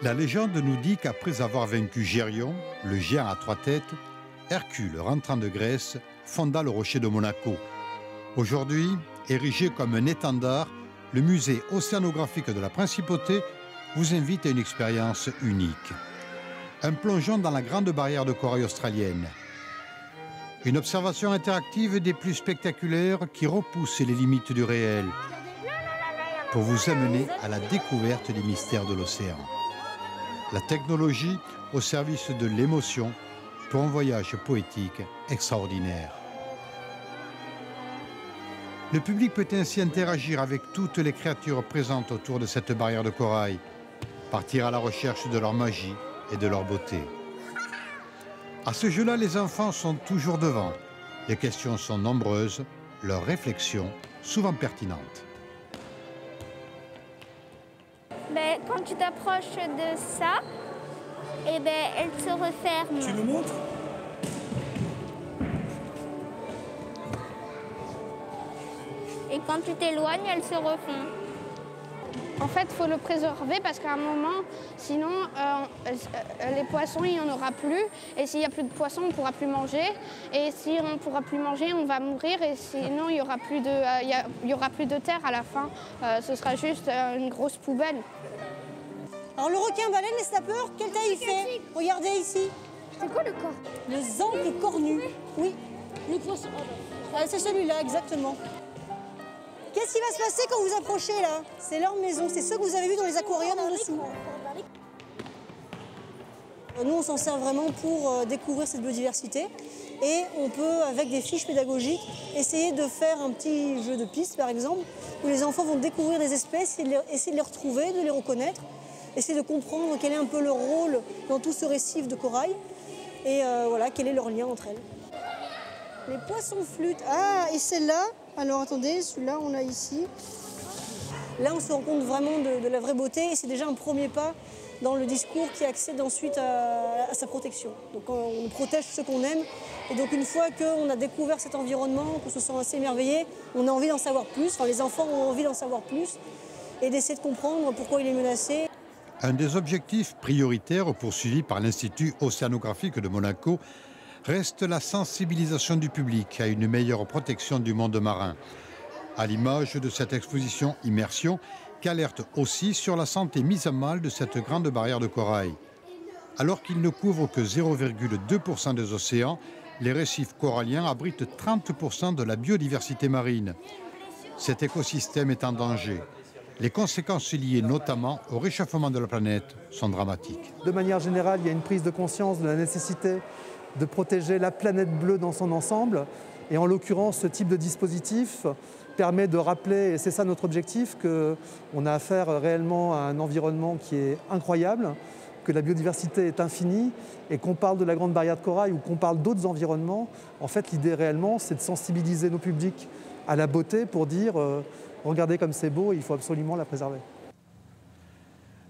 La légende nous dit qu'après avoir vaincu Gérion, le géant à 3 têtes, Hercule, rentrant de Grèce, fonda le rocher de Monaco. Aujourd'hui, érigé comme un étendard, le musée océanographique de la Principauté vous invite à une expérience unique. Un plongeon dans la grande barrière de corail australienne. Une observation interactive des plus spectaculaires qui repousse les limites du réel pour vous amener à la découverte des mystères de l'océan. La technologie au service de l'émotion pour un voyage poétique extraordinaire. Le public peut ainsi interagir avec toutes les créatures présentes autour de cette barrière de corail, partir à la recherche de leur magie et de leur beauté. À ce jeu-là, les enfants sont toujours devant. Les questions sont nombreuses, leurs réflexions souvent pertinentes. Quand tu t'approches de ça, elle se referme. Tu nous montres? Et quand tu t'éloignes, elle se refond. En fait, il faut le préserver parce qu'à un moment, sinon, les poissons, il n'y en aura plus. Et s'il n'y a plus de poissons, on ne pourra plus manger. Et si on ne pourra plus manger, on va mourir. Et sinon, il n'y aura plus de terre à la fin. Ce sera juste une grosse poubelle. Alors le requin-baleine, les snappers, quelle taille il fait? Regardez ici. C'est quoi le corps? Le zampe cornu. Oui. Le poisson. C'est celui-là, exactement. Qu'est-ce qui va se passer quand vous approchez là? C'est leur maison, c'est ceux que vous avez vus dans les aquariums en dessous. Nous, on s'en sert vraiment pour découvrir cette biodiversité. Et on peut, avec des fiches pédagogiques, essayer de faire un petit jeu de piste, par exemple, où les enfants vont découvrir des espèces, essayer de les retrouver, de les reconnaître, essayer de comprendre quel est un peu leur rôle dans tout ce récif de corail, et voilà, quel est leur lien entre elles. Les poissons flûtes. Ah, et celle-là, alors attendez, celui-là, on l'a ici. Là, on se rend compte vraiment de la vraie beauté, et c'est déjà un premier pas dans le discours qui accède ensuite à sa protection. Donc on protège ce qu'on aime, et donc une fois qu'on a découvert cet environnement, qu'on se sent assez émerveillé, on a envie d'en savoir plus, enfin les enfants ont envie d'en savoir plus, et d'essayer de comprendre pourquoi il est menacé. Un des objectifs prioritaires poursuivis par l'Institut océanographique de Monaco reste la sensibilisation du public à une meilleure protection du monde marin, à l'image de cette exposition Immersion qui alerte aussi sur la santé mise à mal de cette grande barrière de corail. Alors qu'il ne couvre que 0,2% des océans, les récifs coralliens abritent 30% de la biodiversité marine. Cet écosystème est en danger. Les conséquences liées notamment au réchauffement de la planète sont dramatiques. De manière générale, il y a une prise de conscience de la nécessité de protéger la planète bleue dans son ensemble. Et en l'occurrence, ce type de dispositif permet de rappeler, et c'est ça notre objectif, qu'on a affaire réellement à un environnement qui est incroyable, que la biodiversité est infinie, et qu'on parle de la Grande Barrière de Corail ou qu'on parle d'autres environnements. En fait, l'idée réellement, c'est de sensibiliser nos publics à la beauté pour dire regardez comme c'est beau, il faut absolument la préserver.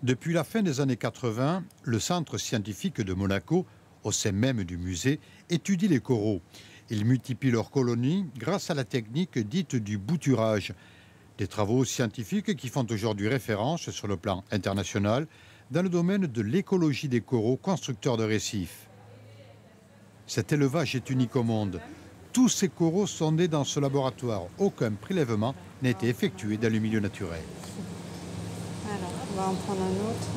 Depuis la fin des années 80, le centre scientifique de Monaco, au sein même du musée, étudie les coraux. Ils multiplient leurs colonies grâce à la technique dite du bouturage. Des travaux scientifiques qui font aujourd'hui référence sur le plan international dans le domaine de l'écologie des coraux constructeurs de récifs. Cet élevage est unique au monde. Tous ces coraux sont nés dans ce laboratoire. Aucun prélèvement n'a été effectué dans le milieu naturel. Alors, on va en prendre un autre.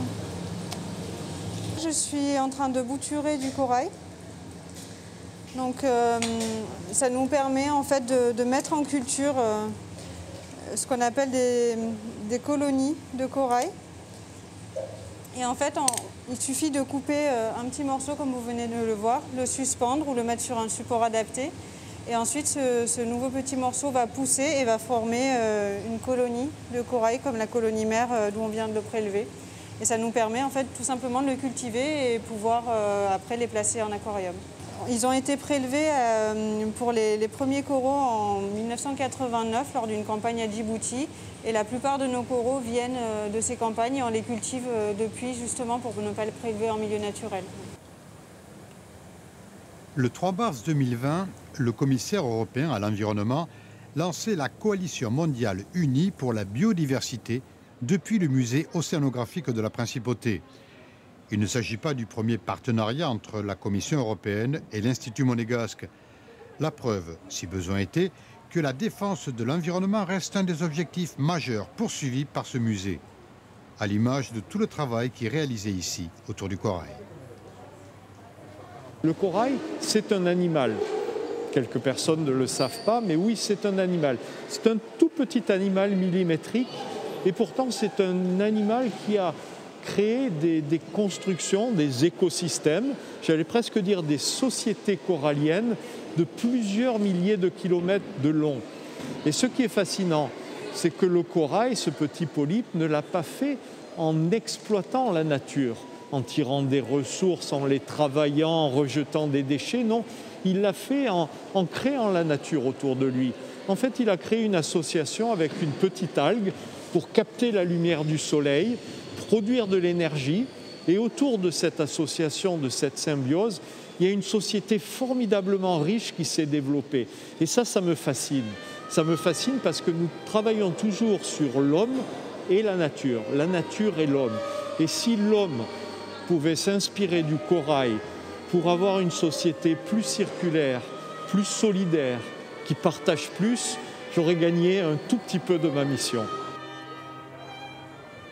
Je suis en train de bouturer du corail. Donc, ça nous permet en fait de mettre en culture ce qu'on appelle des colonies de corail. Et en fait, il suffit de couper un petit morceau, comme vous venez de le voir, le suspendre ou le mettre sur un support adapté. Et ensuite, ce nouveau petit morceau va pousser et va former une colonie de corail, comme la colonie mère d'où on vient de le prélever. Et ça nous permet en fait tout simplement de le cultiver et pouvoir après les placer en aquarium. Ils ont été prélevés pour les premiers coraux en 1989 lors d'une campagne à Djibouti. Et la plupart de nos coraux viennent de ces campagnes et on les cultive depuis justement pour ne pas les prélever en milieu naturel. Le 3 mars 2020, le commissaire européen à l'environnement lançait la Coalition mondiale unie pour la biodiversité depuis le musée océanographique de la Principauté. Il ne s'agit pas du premier partenariat entre la Commission européenne et l'Institut monégasque. La preuve, si besoin était, que la défense de l'environnement reste un des objectifs majeurs poursuivis par ce musée, à l'image de tout le travail qui est réalisé ici, autour du corail. Le corail, c'est un animal. Quelques personnes ne le savent pas, mais oui, c'est un animal. C'est un tout petit animal millimétrique, et pourtant c'est un animal qui a créé des constructions, des écosystèmes, j'allais presque dire des sociétés coralliennes de plusieurs milliers de kilomètres de long. Et ce qui est fascinant, c'est que le corail, ce petit polype, ne l'a pas fait en exploitant la nature, en tirant des ressources, en les travaillant, en rejetant des déchets. Non, il l'a fait en créant la nature autour de lui. En fait, il a créé une association avec une petite algue pour capter la lumière du soleil, produire de l'énergie. Et autour de cette association, de cette symbiose, il y a une société formidablement riche qui s'est développée. Et ça me fascine. Ça me fascine parce que nous travaillons toujours sur l'homme et la nature et l'homme. Et si l'homme pouvait s'inspirer du corail pour avoir une société plus circulaire, plus solidaire, qui partage plus, j'aurais gagné un tout petit peu de ma mission.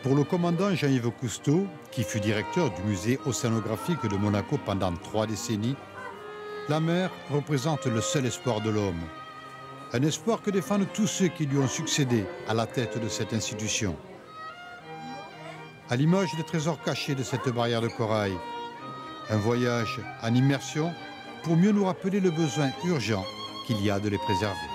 Pour le commandant Jean-Yves Cousteau, qui fut directeur du musée océanographique de Monaco pendant 3 décennies, la mer représente le seul espoir de l'homme. Un espoir que défendent tous ceux qui lui ont succédé à la tête de cette institution. À l'image des trésors cachés de cette barrière de corail, un voyage en immersion pour mieux nous rappeler le besoin urgent qu'il y a de les préserver.